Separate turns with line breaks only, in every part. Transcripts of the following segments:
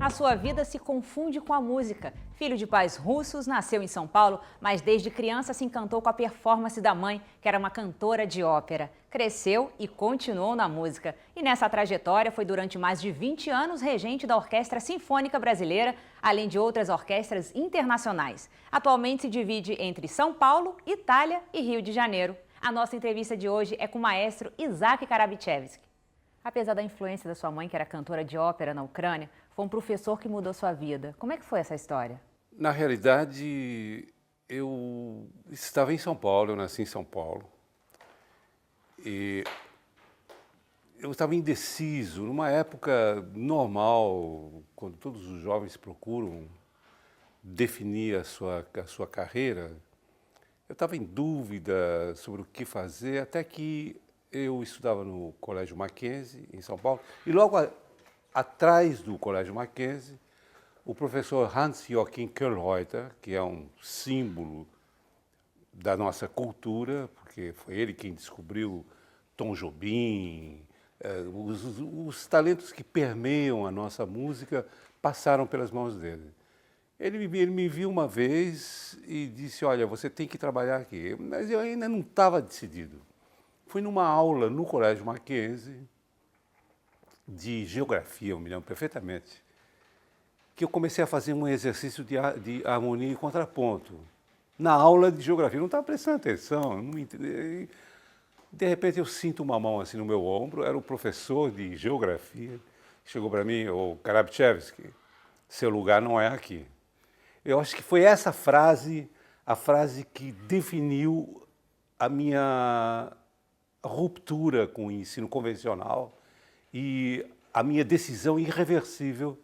A sua vida se confunde com a música. Filho de pais russos, nasceu em São Paulo, mas desde criança se encantou com a performance da mãe, que era uma cantora de ópera. Cresceu e continuou na música. E nessa trajetória foi durante mais de 20 anos regente da Orquestra Sinfônica Brasileira, além de outras orquestras internacionais. Atualmente se divide entre São Paulo, Itália e Rio de Janeiro. A nossa entrevista de hoje é com o maestro Isaac Karabichevsky. Apesar da influência da sua mãe, que era cantora de ópera na Ucrânia, foi um professor que mudou sua vida. Como é que foi essa história?
Na realidade, eu estava em São Paulo, eu nasci em São Paulo. E eu estava indeciso, numa época normal, quando todos os jovens procuram definir a sua carreira, eu estava em dúvida sobre o que fazer, até que eu estudava no Colégio Mackenzie, em São Paulo, e logo atrás do Colégio Mackenzie, o professor Hans-Joachim Koellreuter, que é um símbolo da nossa cultura, porque foi ele quem descobriu Tom Jobim, os talentos que permeiam a nossa música passaram pelas mãos dele. Ele me viu uma vez e disse, olha, você tem que trabalhar aqui. Mas eu ainda não estava decidido. Fui numa aula no Colégio Mackenzie, de geografia, eu me lembro perfeitamente, que eu comecei a fazer um exercício de harmonia e contraponto. Na aula de geografia, eu não estava prestando atenção, não entendi. De repente eu sinto uma mão assim no meu ombro, era o professor de geografia, chegou para mim, o Karabichevsky, seu lugar não é aqui. Eu acho que foi essa frase, a frase que definiu a minha ruptura com o ensino convencional e a minha decisão irreversível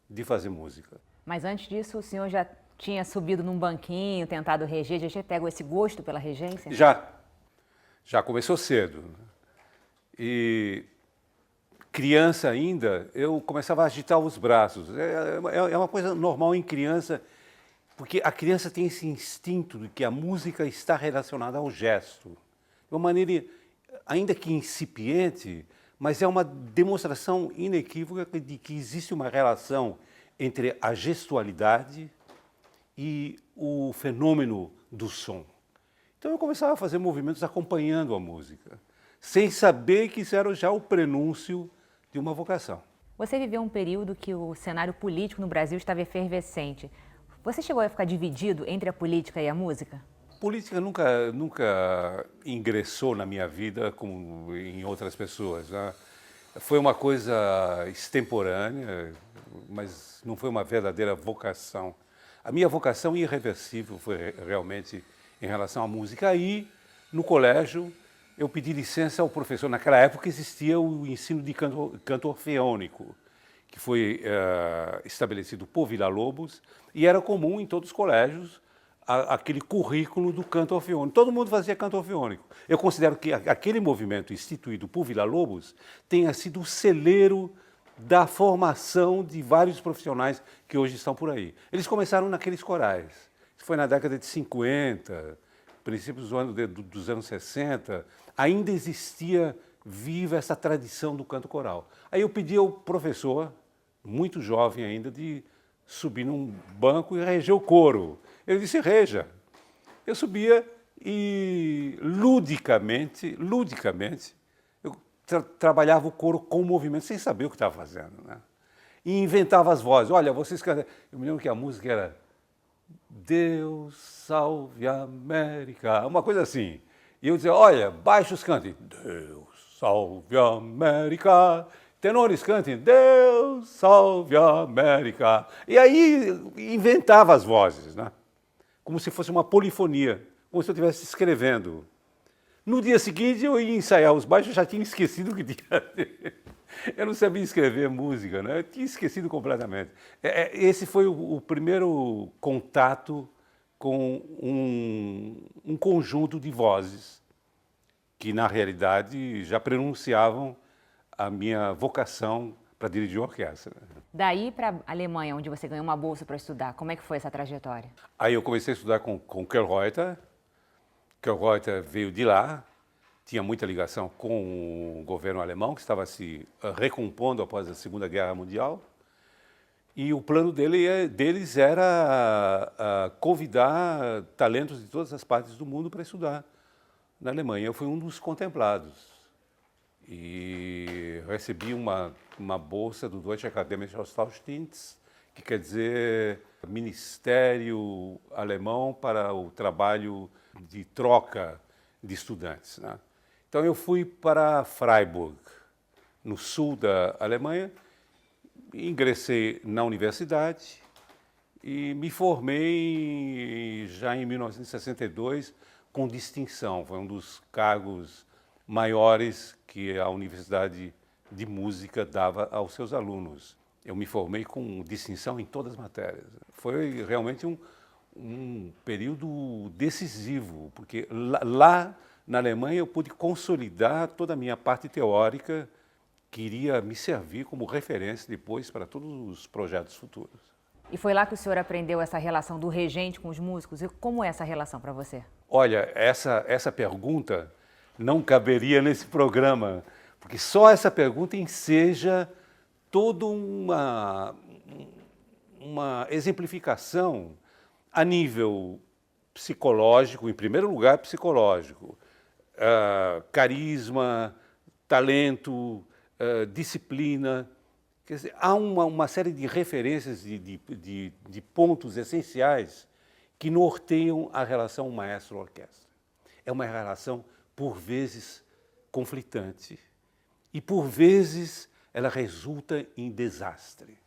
de fazer música.
Mas antes disso, o senhor já tinha subido num banquinho, tentado reger, já tinha pego esse gosto pela regência?
Já começou cedo. E criança ainda, eu começava a agitar os braços. É uma coisa normal em criança, porque a criança tem esse instinto de que a música está relacionada ao gesto. De uma maneira, ainda que incipiente, mas é uma demonstração inequívoca de que existe uma relação entre a gestualidade e o fenômeno do som. Então eu começava a fazer movimentos acompanhando a música, sem saber que isso era já o prenúncio de uma vocação.
Você viveu um período que o cenário político no Brasil estava efervescente. Você chegou a ficar dividido entre a política e a música?
Política nunca ingressou na minha vida como em outras pessoas, né? Foi uma coisa extemporânea, mas não foi uma verdadeira vocação. A minha vocação irreversível foi realmente em relação à música. Aí, no colégio, eu pedi licença ao professor. Naquela época existia o ensino de canto orfeônico, que foi estabelecido por Villa-Lobos, e era comum em todos os colégios aquele currículo do canto orfeônico. Todo mundo fazia canto orfeônico. Eu considero que aquele movimento instituído por Villa-Lobos tenha sido o celeiro da formação de vários profissionais que hoje estão por aí. Eles começaram naqueles corais. Isso foi na década de 50, princípios dos anos 60. Ainda existia viva essa tradição do canto coral. Aí eu pedi ao professor, muito jovem ainda, de subir num banco e reger o coro. Ele disse, reja. Eu subia e ludicamente, eu trabalhava o coro com o movimento, sem saber o que estava fazendo, né? E inventava as vozes. Olha, vocês cantam. Eu me lembro que a música era Deus salve a América, uma coisa assim. E eu dizia, olha, baixos cantem, Deus salve a América. Tenores cantem, Deus salve a América. E aí inventava as vozes, né? Como se fosse uma polifonia, como se eu estivesse escrevendo. No dia seguinte eu ia ensaiar os baixos, eu já tinha esquecido o que tinha. Eu não sabia escrever música, né? Eu tinha esquecido completamente. Esse foi o primeiro contato com um conjunto de vozes que, na realidade, já pronunciavam a minha vocação para dirigir orquestra.
Daí para a Alemanha, onde você ganhou uma bolsa para estudar, como é que foi essa trajetória?
Aí eu comecei a estudar com Koellreuter. Koellreuter veio de lá, tinha muita ligação com o governo alemão, que estava se recompondo após a Segunda Guerra Mundial. E o plano deles era convidar talentos de todas as partes do mundo para estudar na Alemanha. Eu fui um dos contemplados. E recebi uma bolsa do Deutsche Akademische Austauschdienst, que quer dizer Ministério Alemão para o Trabalho de Troca de Estudantes, né? Então eu fui para Freiburg, no sul da Alemanha, ingressei na universidade e me formei já em 1962 com distinção. Foi um dos cargos maiores que a Universidade de Música dava aos seus alunos. Eu me formei com distinção em todas as matérias. Foi realmente um período decisivo, porque lá na Alemanha eu pude consolidar toda a minha parte teórica que iria me servir como referência depois para todos os projetos futuros.
E foi lá que o senhor aprendeu essa relação do regente com os músicos? E como é essa relação para você?
Olha, essa pergunta não caberia nesse programa, porque só essa pergunta enseja toda uma exemplificação a nível psicológico, em primeiro lugar psicológico, carisma, talento, disciplina. Quer dizer, há uma série de referências, de pontos essenciais que norteiam a relação maestro-orquestra. É uma relação, por vezes, conflitante e, por vezes, ela resulta em desastre.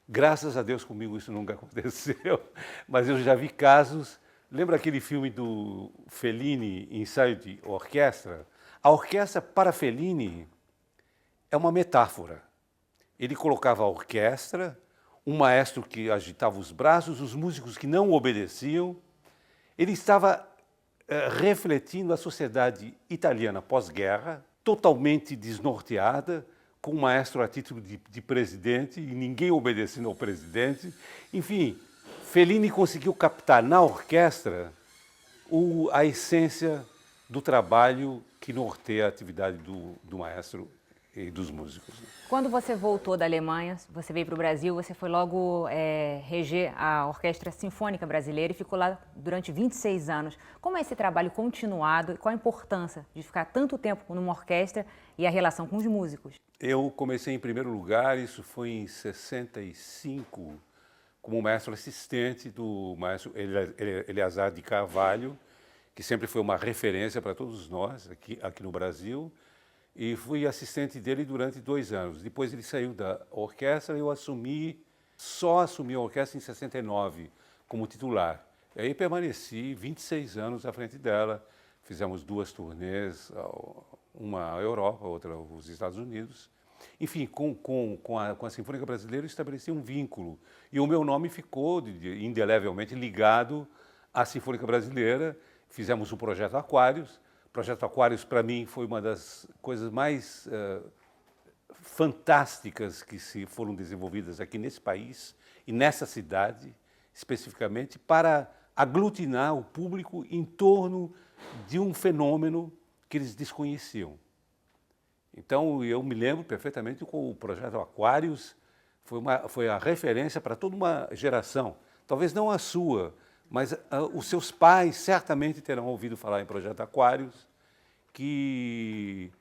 Graças a Deus comigo isso nunca aconteceu, mas eu já vi casos. Lembra aquele filme do Fellini, Ensaio de Orquestra? A orquestra para Fellini é uma metáfora. Ele colocava a orquestra, um maestro que agitava os braços, os músicos que não obedeciam. Ele estava refletindo a sociedade italiana pós-guerra, totalmente desnorteada, com o maestro a título de presidente e ninguém obedecendo ao presidente. Enfim, Fellini conseguiu captar na orquestra a essência do trabalho que norteia a atividade do maestro e dos músicos.
Quando você voltou da Alemanha, você veio para o Brasil, você foi logo reger a Orquestra Sinfônica Brasileira e ficou lá durante 26 anos. Como é esse trabalho continuado e qual a importância de ficar tanto tempo numa orquestra e a relação com os músicos?
Eu comecei em primeiro lugar, isso foi em 65, como maestro assistente do maestro Eleazar de Carvalho, que sempre foi uma referência para todos nós aqui no Brasil. E fui assistente dele durante 2 anos. Depois ele saiu da orquestra e eu só assumi a orquestra em 69 como titular. E aí permaneci 26 anos à frente dela. Fizemos 2 turnês, uma à Europa, outra aos Estados Unidos. Enfim, com a Sinfônica Brasileira eu estabeleci um vínculo. E o meu nome ficou indelevelmente ligado à Sinfônica Brasileira. Fizemos o projeto Aquários. O projeto Aquários, para mim, foi uma das coisas mais fantásticas que foram desenvolvidas aqui nesse país e nessa cidade, especificamente, para aglutinar o público em torno de um fenômeno que eles desconheciam. Então, eu me lembro perfeitamente que o projeto Aquários foi a referência para toda uma geração, talvez não a sua, mas os seus pais certamente terão ouvido falar em Projeto Aquários, que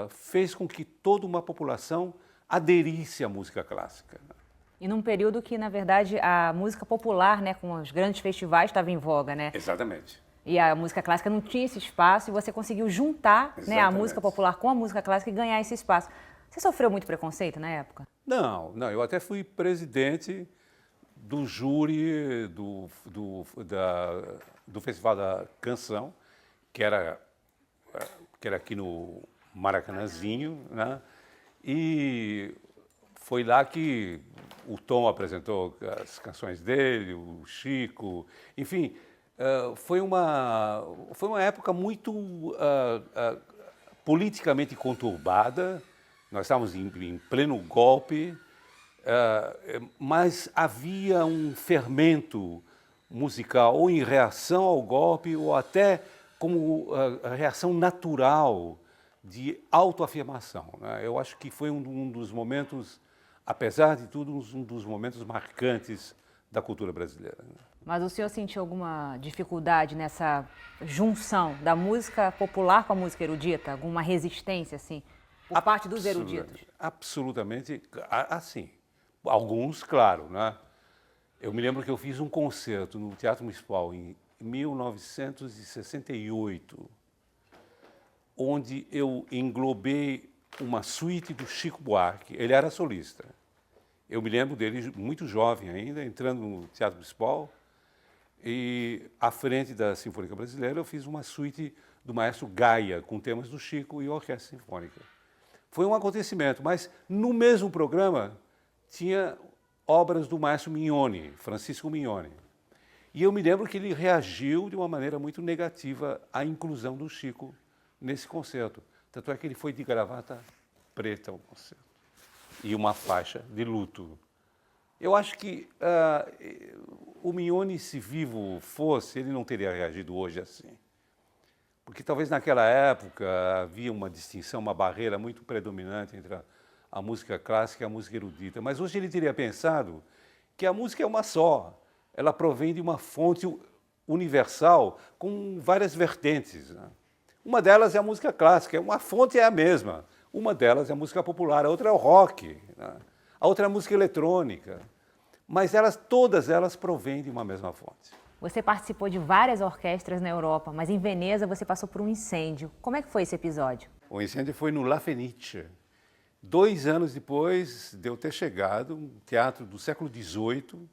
fez com que toda uma população aderisse à música clássica.
E num período que, na verdade, a música popular, né, com os grandes festivais, estava em voga, né?
Exatamente.
E a música clássica não tinha esse espaço e você conseguiu juntar, né, a música popular com a música clássica e ganhar esse espaço. Você sofreu muito preconceito na época?
Não, eu até fui presidente do júri do Festival da Canção, que era aqui no Maracanãzinho, né? E foi lá que o Tom apresentou as canções dele, o Chico, enfim, foi uma época muito politicamente conturbada. Nós estávamos em pleno golpe, mas havia um fermento musical, ou em reação ao golpe, ou até como a reação natural de autoafirmação, né? Eu acho que foi um dos momentos apesar de tudo, um dos momentos marcantes da cultura brasileira.
Mas o senhor sentiu alguma dificuldade nessa junção da música popular com a música erudita? Alguma resistência, assim, por parte dos eruditos?
Absolutamente, assim. Alguns, claro, né? Eu me lembro que eu fiz um concerto no Teatro Municipal em 1968, onde eu englobei uma suíte do Chico Buarque. Ele era solista. Eu me lembro dele muito jovem ainda, entrando no Teatro Municipal, e à frente da Sinfônica Brasileira eu fiz uma suíte do maestro Gaia, com temas do Chico e orquestra sinfônica. Foi um acontecimento, mas no mesmo programa tinha obras do maestro Mignone, Francisco Mignone. E eu me lembro que ele reagiu de uma maneira muito negativa à inclusão do Chico nesse concerto. Tanto é que ele foi de gravata preta ao concerto e uma faixa de luto. Eu acho que o Mignone, se vivo fosse, ele não teria reagido hoje assim. Porque talvez naquela época havia uma distinção, uma barreira muito predominante entre a música clássica e a música erudita. Mas hoje ele teria pensado que a música é uma só. Ela provém de uma fonte universal com várias vertentes, né? Uma delas é a música clássica, uma fonte é a mesma. Uma delas é a música popular, a outra é o rock, né? A outra é a música eletrônica. Mas todas elas provêm de uma mesma fonte.
Você participou de várias orquestras na Europa, mas em Veneza você passou por um incêndio. Como é que foi esse episódio?
O incêndio foi no La Fenice. 2 anos depois de eu ter chegado, um teatro do século XVIII,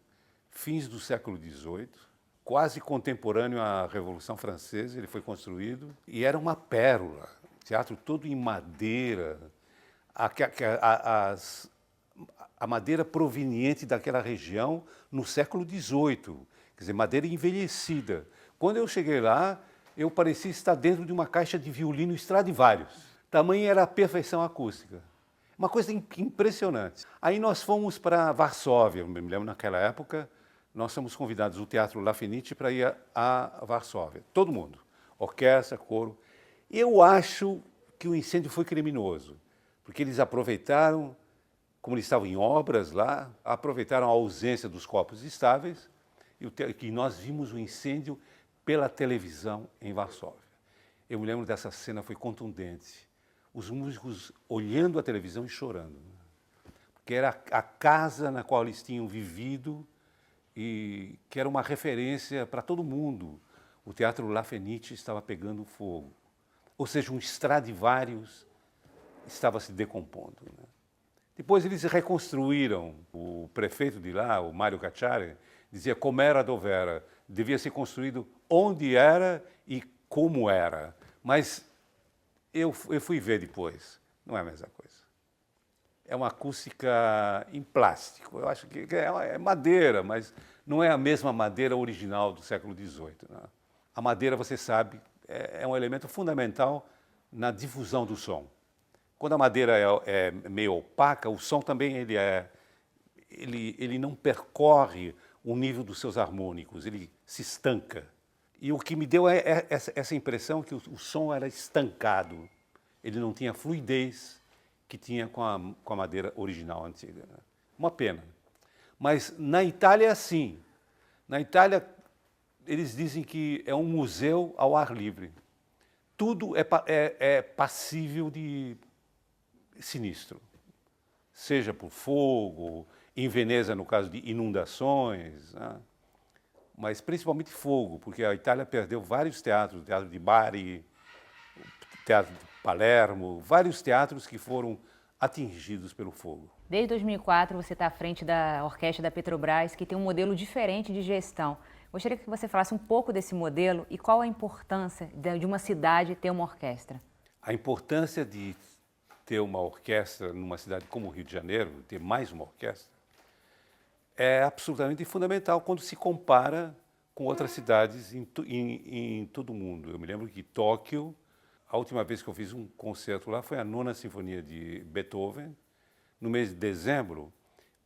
fins do século XVIII, quase contemporâneo à Revolução Francesa, ele foi construído e era uma pérola, teatro todo em madeira, a madeira proveniente daquela região no século XVIII, quer dizer, madeira envelhecida. Quando eu cheguei lá, eu parecia estar dentro de uma caixa de violino Stradivarius. Tamanha era a perfeição acústica. Uma coisa impressionante. Aí nós fomos para Varsóvia, eu me lembro naquela época, nós fomos convidados do Teatro La Fenice para ir a Varsóvia. Todo mundo, orquestra, coro. Eu acho que o incêndio foi criminoso, porque eles aproveitaram, como eles estavam em obras lá, aproveitaram a ausência dos corpos estáveis e nós vimos o incêndio pela televisão em Varsóvia. Eu me lembro dessa cena, foi contundente. Os músicos olhando a televisão e chorando, porque era a casa na qual eles tinham vivido e que era uma referência para todo mundo. O Teatro La Fenice estava pegando fogo, ou seja, um Stradivarius estava se decompondo, né? Depois eles reconstruíram. O prefeito de lá, o Mário Cacciari, dizia como era dov'era, devia ser construído onde era e como era. Mas eu fui ver depois, não é a mesma coisa. É uma acústica em plástico, eu acho que é madeira, mas não é a mesma madeira original do século XVIII, né? A madeira, você sabe, é um elemento fundamental na difusão do som. Quando a madeira é meio opaca, o som também ele não percorre o nível dos seus harmônicos, ele se estanca. E o que me deu essa impressão que o som era estancado, ele não tinha fluidez que tinha com a madeira original antiga, né? Uma pena. Mas na Itália é assim. Na Itália, eles dizem que é um museu ao ar livre. Tudo é passível de sinistro, seja por fogo, em Veneza, no caso de inundações, né? Mas principalmente fogo, porque a Itália perdeu vários teatros, o Teatro de Bari, o Teatro de Palermo, vários teatros que foram atingidos pelo fogo.
Desde 2004, você está à frente da orquestra da Petrobras, que tem um modelo diferente de gestão. Gostaria que você falasse um pouco desse modelo e qual a importância de uma cidade ter uma orquestra.
A importância de ter uma orquestra numa cidade como o Rio de Janeiro, ter mais uma orquestra, é absolutamente fundamental quando se compara com outras cidades em todo o mundo. Eu me lembro que Tóquio, a última vez que eu fiz um concerto lá foi a 9ª Sinfonia de Beethoven, no mês de dezembro,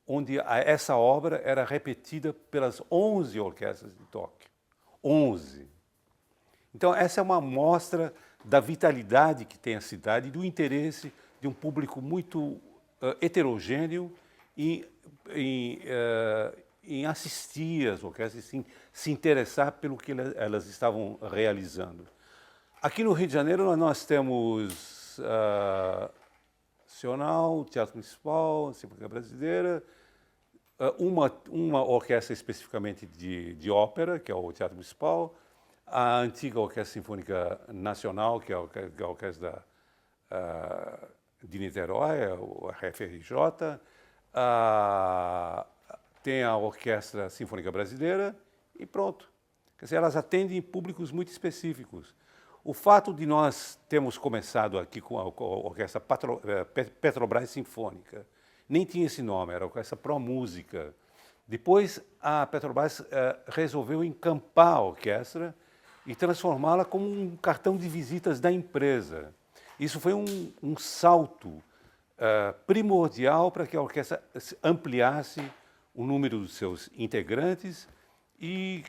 onde essa obra era repetida pelas 11 orquestras de Tóquio. 11. Então, essa é uma amostra da vitalidade que tem a cidade e do interesse de um público muito heterogêneo em, em assistir às orquestras, se interessar pelo que elas estavam realizando. Aqui no Rio de Janeiro nós temos Nacional, Teatro Municipal, Sinfônica Brasileira, uma orquestra especificamente de ópera, que é o Teatro Municipal, a antiga Orquestra Sinfônica Nacional, que é a orquestra de Niterói, a RFRJ, tem a Orquestra Sinfônica Brasileira e pronto. Quer dizer, elas atendem públicos muito específicos. O fato de nós termos começado aqui com a Orquestra Petrobras Sinfônica, nem tinha esse nome, era a Orquestra Pro Música. Depois a Petrobras resolveu encampar a orquestra e transformá-la como um cartão de visitas da empresa. Isso foi um salto primordial para que a orquestra ampliasse o número dos seus integrantes e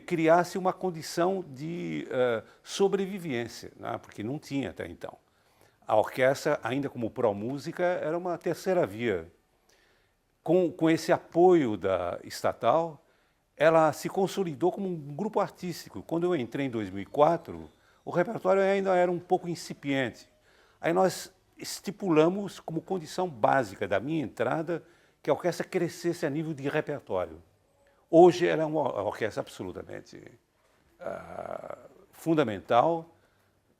criasse uma condição de sobrevivência, né? Porque não tinha até então. A orquestra, ainda como pró-música, era uma terceira via. Com esse apoio da estatal, ela se consolidou como um grupo artístico. Quando eu entrei em 2004, o repertório ainda era um pouco incipiente. Aí nós estipulamos como condição básica da minha entrada que a orquestra crescesse a nível de repertório. Hoje ela é uma orquestra absolutamente fundamental,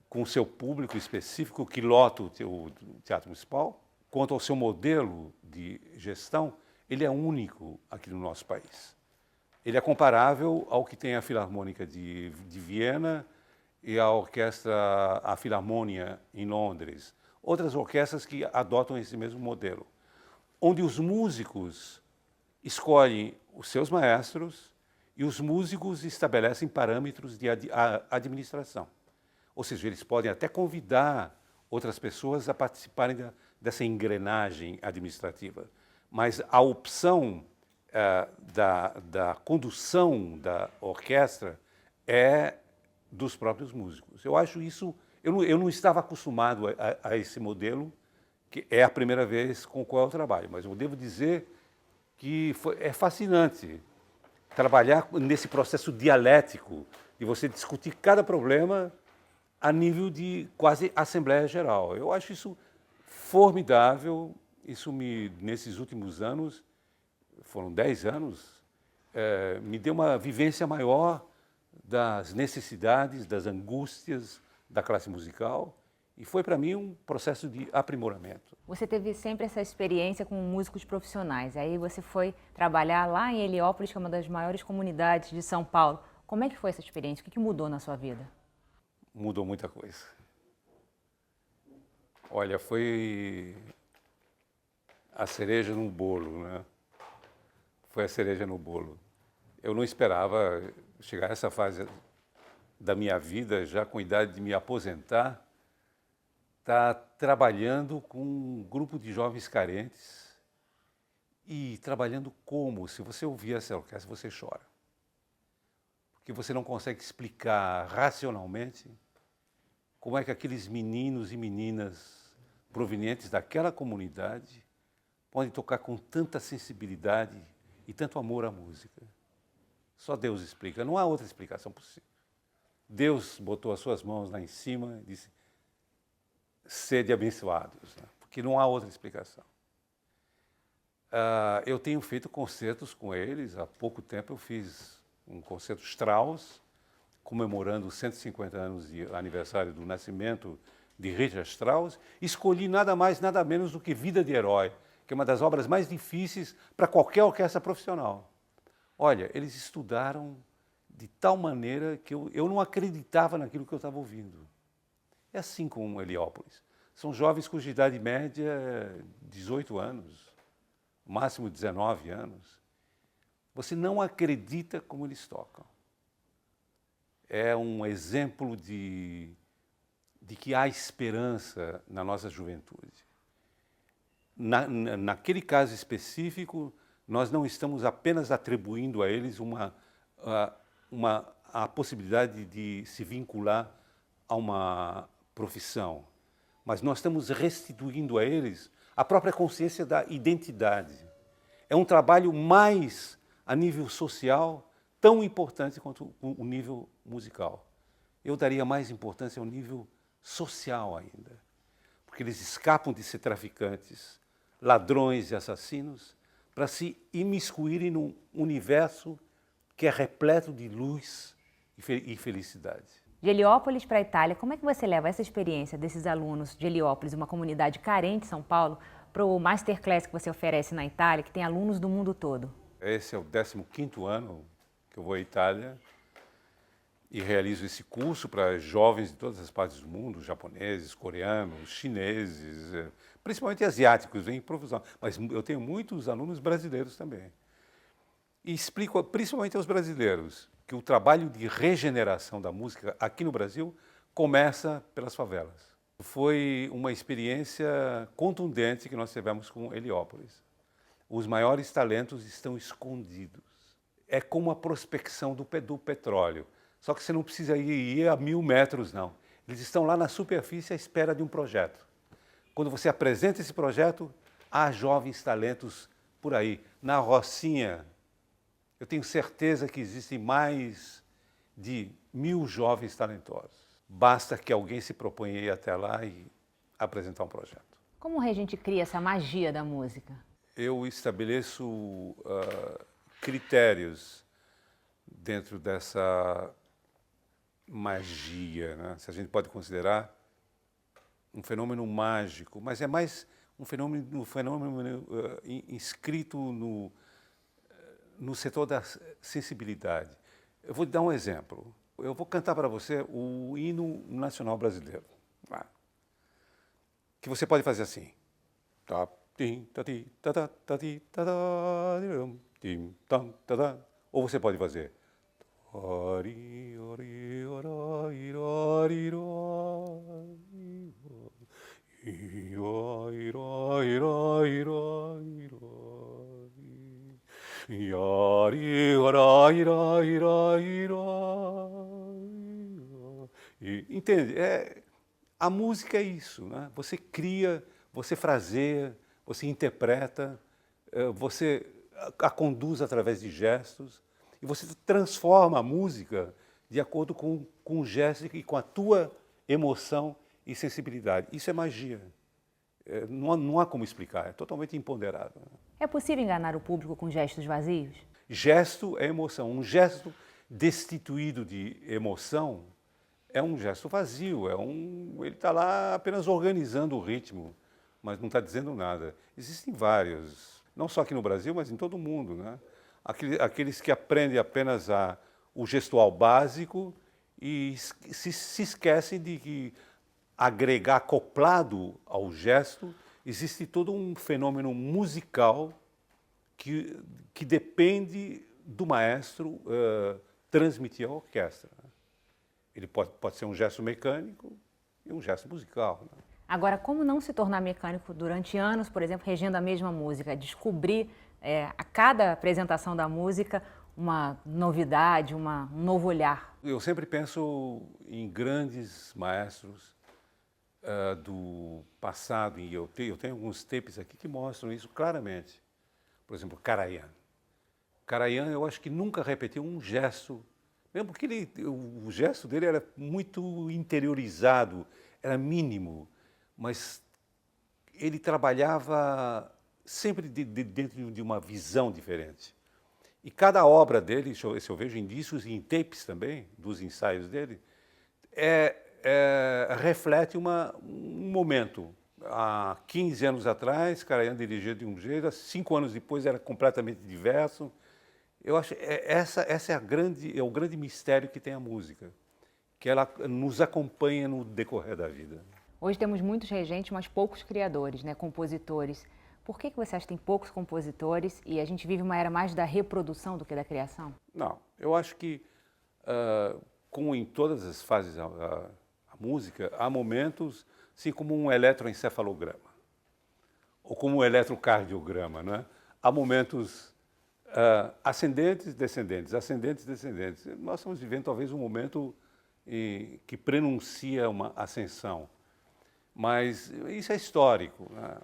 com o seu público específico que lota o Teatro Municipal. Quanto ao seu modelo de gestão, ele é único aqui no nosso país. Ele é comparável ao que tem a Filarmônica de Viena e a Filarmônia em Londres. Outras orquestras que adotam esse mesmo modelo, onde os músicos escolhem os seus maestros e os músicos estabelecem parâmetros de administração. Ou seja, eles podem até convidar outras pessoas a participarem dessa engrenagem administrativa. Mas a opção da condução da orquestra é dos próprios músicos. Eu acho isso... Eu não estava acostumado a esse modelo, que é a primeira vez com o qual eu trabalho, mas eu devo dizer que é fascinante trabalhar nesse processo dialético de você discutir cada problema a nível de quase Assembleia Geral. Eu acho isso formidável. Isso nesses últimos anos, foram 10 anos, me deu uma vivência maior das necessidades, das angústias da classe musical, e foi para mim um processo de aprimoramento.
Você teve sempre essa experiência com músicos profissionais, aí você foi trabalhar lá em Heliópolis, que é uma das maiores comunidades de São Paulo. Como é que foi essa experiência? O que mudou na sua vida?
Mudou muita coisa. Olha, foi a cereja no bolo, né? Foi a cereja no bolo. Eu não esperava chegar a essa fase da minha vida, já com idade de me aposentar, estar trabalhando com um grupo de jovens carentes e trabalhando como, se você ouvir essa orquestra, você chora. Porque você não consegue explicar racionalmente como é que aqueles meninos e meninas provenientes daquela comunidade podem tocar com tanta sensibilidade e tanto amor à música. Só Deus explica, não há outra explicação possível. Deus botou as suas mãos lá em cima e disse: sede abençoados, né? Porque não há outra explicação. Eu tenho feito concertos com eles. Há pouco tempo eu fiz um concerto Strauss, comemorando os 150 anos de aniversário do nascimento de Richard Strauss. Escolhi nada mais, nada menos do que Vida de Herói, que é uma das obras mais difíceis para qualquer orquestra profissional. Olha, eles estudaram de tal maneira que eu não acreditava naquilo que eu estava ouvindo. É assim com Heliópolis. São jovens cuja idade média é 18 anos, máximo 19 anos. Você não acredita como eles tocam. É um exemplo de que há esperança na nossa juventude. Naquele caso específico, nós não estamos apenas atribuindo a eles a possibilidade de se vincular a uma profissão, mas nós estamos restituindo a eles a própria consciência da identidade. É um trabalho mais a nível social, tão importante quanto o nível musical. Eu daria mais importância ao nível social ainda, porque eles escapam de ser traficantes, ladrões e assassinos, para se imiscuírem num universo que é repleto de luz e felicidade.
De Heliópolis para a Itália, como é que você leva essa experiência desses alunos de Heliópolis, uma comunidade carente de São Paulo, para o Masterclass que você oferece na Itália, que tem alunos do mundo todo?
Esse é o 15º ano que eu vou à Itália e realizo esse curso para jovens de todas as partes do mundo, japoneses, coreanos, chineses, principalmente asiáticos, vem profusão. Mas eu tenho muitos alunos brasileiros também. E explico principalmente aos brasileiros que o trabalho de regeneração da música aqui no Brasil começa pelas favelas. Foi uma experiência contundente que nós tivemos com Heliópolis. Os maiores talentos estão escondidos. É como a prospecção do petróleo. Só que você não precisa ir a 1000 metros, não. Eles estão lá na superfície à espera de um projeto. Quando você apresenta esse projeto, há jovens talentos por aí. Na Rocinha, eu tenho certeza que existem mais de 1000 jovens talentosos. Basta que alguém se proponha ir até lá e apresentar um projeto.
Como a gente cria essa magia da música?
Eu estabeleço critérios dentro dessa magia, né? Se a gente pode considerar um fenômeno mágico, mas é mais um fenômeno inscrito no setor da sensibilidade. Eu vou te dar um exemplo. Eu vou cantar para você o hino nacional brasileiro, tá? Que você pode fazer assim. Ou você pode fazer. Entende? A música é isso, né? Você cria, você fraseia, você interpreta, você a conduz através de gestos e você transforma a música de acordo com o gesto e com a tua emoção e sensibilidade. Isso é magia. Não há como explicar, é totalmente imponderável.
É possível enganar o público com gestos vazios?
Gesto é emoção. Um gesto destituído de emoção é um gesto vazio, ele está lá apenas organizando o ritmo, mas não está dizendo nada. Existem vários, não só aqui no Brasil, mas em todo o mundo, né? Aqueles que aprendem apenas o gestual básico e se esquecem de que agregar acoplado ao gesto, existe todo um fenômeno musical que depende do maestro transmitir à orquestra. Ele pode ser um gesto mecânico e um gesto musical, né?
Agora, como não se tornar mecânico durante anos, por exemplo, regendo a mesma música? Descobrir a cada apresentação da música uma novidade, um novo olhar.
Eu sempre penso em grandes maestros do passado, e eu tenho alguns tapes aqui que mostram isso claramente. Por exemplo, Karajan. Karajan, eu acho que nunca repetiu um gesto, mesmo porque o gesto dele era muito interiorizado, era mínimo, mas ele trabalhava sempre dentro de uma visão diferente. E cada obra dele, se eu vejo indícios e em tapes também, dos ensaios dele, reflete um momento. Há 15 anos atrás, Karajan dirigia de um jeito, 5 anos depois era completamente diverso. Eu acho que essa é o grande mistério que tem a música, que ela nos acompanha no decorrer da vida.
Hoje temos muitos regentes, mas poucos criadores, né, compositores. Por que você acha que tem poucos compositores e a gente vive uma era mais da reprodução do que da criação?
Não, eu acho que, como em todas as fases da música, há momentos, assim como um eletroencefalograma, ou como um eletrocardiograma, né? Há momentos ascendentes, descendentes, ascendentes, descendentes. Nós estamos vivendo talvez um momento que prenuncia uma ascensão, mas isso é histórico, né?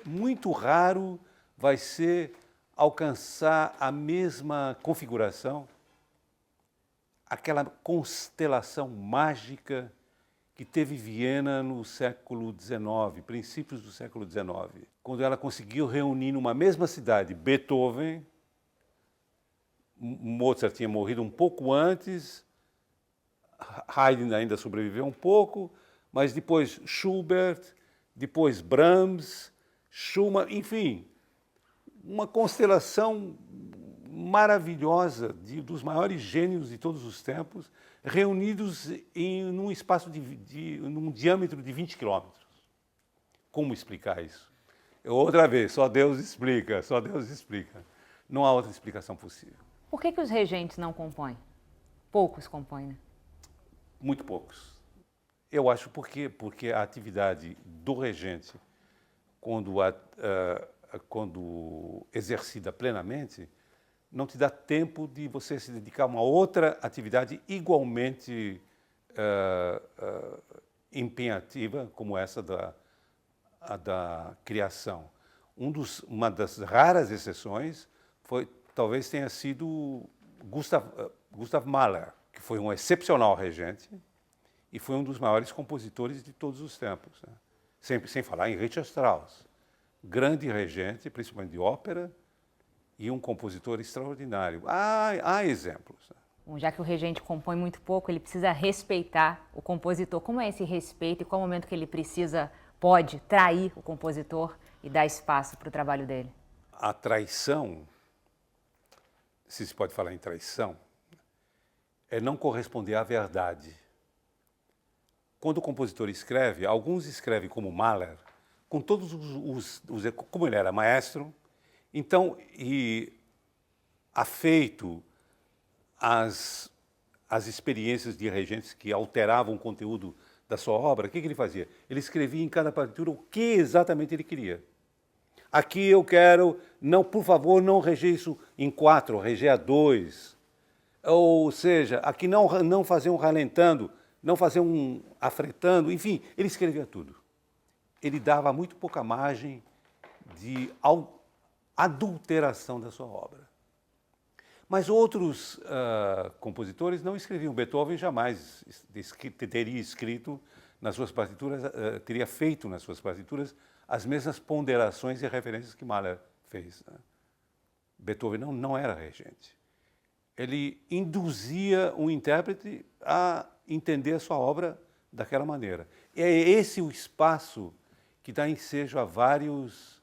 Muito raro vai ser alcançar a mesma configuração, aquela constelação mágica que teve Viena no século XIX, princípios do século XIX, quando ela conseguiu reunir numa mesma cidade Beethoven, Mozart tinha morrido um pouco antes, Haydn ainda sobreviveu um pouco, mas depois Schubert, depois Brahms, Schumann, enfim, uma constelação maravilhosa dos maiores gênios de todos os tempos, reunidos num espaço num diâmetro de 20 quilômetros. Como explicar isso? Outra vez, só Deus explica, só Deus explica. Não há outra explicação possível.
Por que os regentes não compõem? Poucos compõem, né?
Muito poucos. Eu acho porque a atividade do regente, quando exercida plenamente, não te dá tempo de você se dedicar a uma outra atividade igualmente empenhativa, como essa da criação. Uma das raras exceções talvez tenha sido Gustav Mahler, que foi um excepcional regente e foi um dos maiores compositores de todos os tempos, né? Sem falar em Richard Strauss, grande regente, principalmente de ópera, e um compositor extraordinário. Há exemplos.
Bom, já que o regente compõe muito pouco, ele precisa respeitar o compositor. Como é esse respeito e qual o momento que ele pode trair o compositor e dar espaço para o trabalho dele?
A traição, se pode falar em traição, é não corresponder à verdade. Quando o compositor escreve, alguns escrevem como Mahler, com todos como ele era maestro, então, afeito às experiências de regentes que alteravam o conteúdo da sua obra, o que ele fazia? Ele escrevia em cada partitura o que exatamente ele queria. Aqui eu quero, não, por favor, não reger isso em 4, reger a 2. Ou seja, aqui não fazer um ralentando, não fazer um afretando, enfim, ele escrevia tudo. Ele dava muito pouca margem de adulteração da sua obra. Mas outros compositores não escreviam. Beethoven jamais teria escrito nas suas partituras, teria feito nas suas partituras as mesmas ponderações e referências que Mahler fez, né? Beethoven não era regente. Ele induzia o intérprete a entender a sua obra daquela maneira. E é esse o espaço que dá ensejo a vários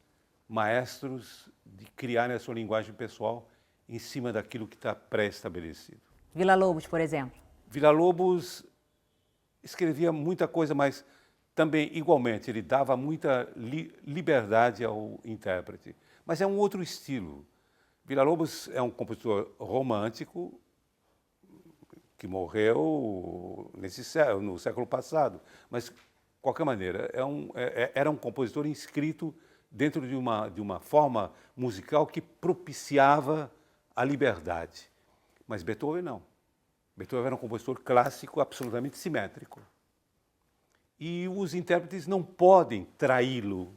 maestros de criarem a sua linguagem pessoal em cima daquilo que está pré-estabelecido.
Villa-Lobos, por exemplo.
Villa-Lobos escrevia muita coisa, mas também, igualmente, ele dava muita liberdade ao intérprete. Mas é um outro estilo. Villa-Lobos é um compositor romântico que morreu no século passado, mas, de qualquer maneira, era um compositor inscrito dentro de uma forma musical que propiciava a liberdade. Mas Beethoven não. Beethoven era um compositor clássico absolutamente simétrico. E os intérpretes não podem traí-lo,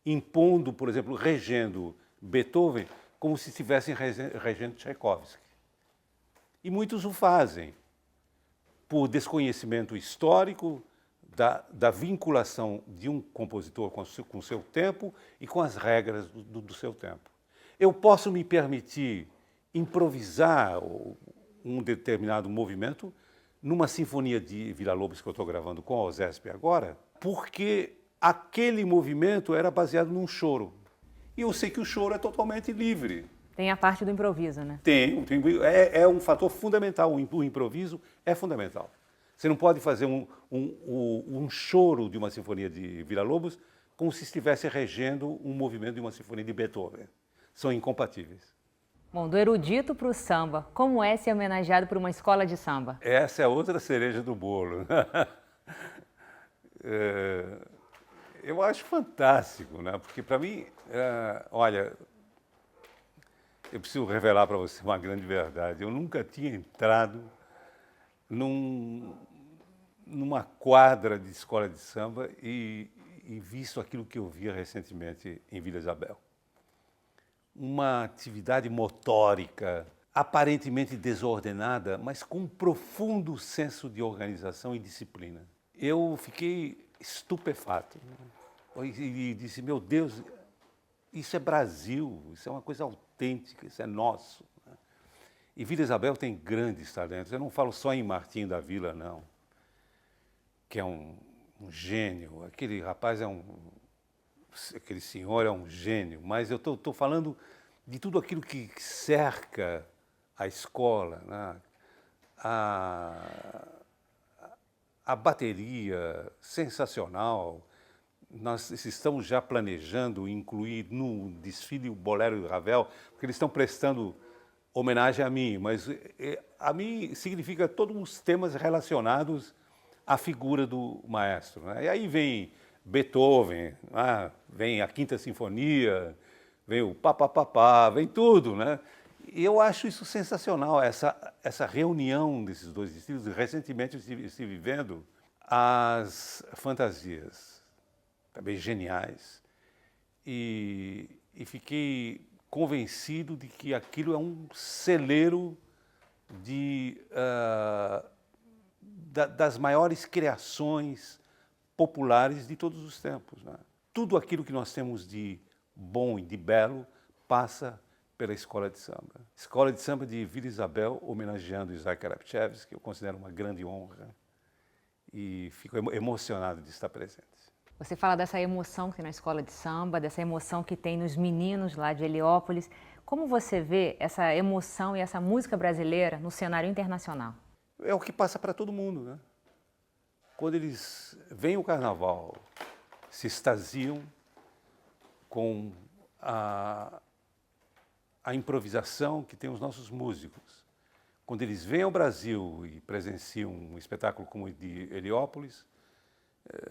impondo, por exemplo, regendo Beethoven como se estivessem regendo Tchaikovsky. E muitos o fazem, por desconhecimento histórico da vinculação de um compositor com o seu tempo e com as regras do seu tempo. Eu posso me permitir improvisar um determinado movimento numa sinfonia de Villa-Lobos que eu estou gravando com a OSESP agora, porque aquele movimento era baseado num choro. E eu sei que o choro é totalmente livre.
Tem a parte do improviso, né?
É um fator fundamental, o improviso é fundamental. Você não pode fazer um choro de uma sinfonia de Villa-Lobos como se estivesse regendo um movimento de uma sinfonia de Beethoven. São incompatíveis.
Bom, do erudito para o samba, como é ser homenageado por uma escola de samba?
Essa é outra cereja do bolo. Eu acho fantástico, né? Porque para mim, olha, eu preciso revelar para você uma grande verdade. Eu nunca tinha entrado numa quadra de escola de samba e visto aquilo que eu vi recentemente em Vila Isabel. uma atividade motórica aparentemente desordenada, mas com um profundo senso de organização e disciplina. Eu fiquei estupefato e disse, meu Deus, isso é Brasil, isso é uma coisa autêntica, isso é nosso. E Vila Isabel tem grandes talentos. Eu não falo só em Martim da Vila, não, que é um gênio. Aquele rapaz aquele senhor é um gênio, mas eu estou falando de tudo aquilo que cerca a escola, né? A bateria sensacional. Nós estamos já planejando incluir no desfile o Bolero de Ravel, porque eles estão prestando homenagem a mim, mas a mim significa todos os temas relacionados à figura do maestro, né? E aí vem Beethoven, vem a Quinta Sinfonia, vem o papapá, vem tudo, né? E eu acho isso sensacional, essa reunião desses dois estilos. Recentemente eu estive vendo as fantasias, também geniais, e fiquei convencido de que aquilo é um celeiro das maiores criações populares de todos os tempos, né? Tudo aquilo que nós temos de bom e de belo passa pela escola de samba. Escola de samba de Vila Isabel, homenageando Isaac Karapchevsky, que eu considero uma grande honra, e fico emocionado de estar presente.
Você fala dessa emoção que tem na escola de samba, dessa emoção que tem nos meninos lá de Heliópolis. Como você vê essa emoção e essa música brasileira no cenário internacional?
É o que passa para todo mundo, né? Quando eles veem o carnaval, se extasiam com a improvisação que tem os nossos músicos. Quando eles vêm ao Brasil e presenciam um espetáculo como o de Heliópolis,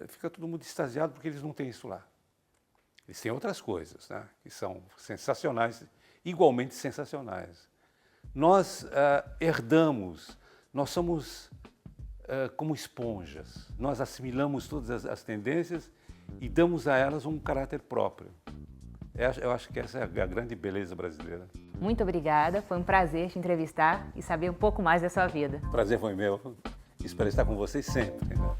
fica todo mundo extasiado porque eles não têm isso lá. Eles têm outras coisas, né, que são sensacionais, igualmente sensacionais. Nós herdamos, nós somos como esponjas. Nós assimilamos todas as tendências e damos a elas um caráter próprio. Eu acho que essa é a grande beleza brasileira.
Muito obrigada, foi um prazer te entrevistar e saber um pouco mais da sua vida.
O prazer foi meu. Espero estar com vocês sempre, né?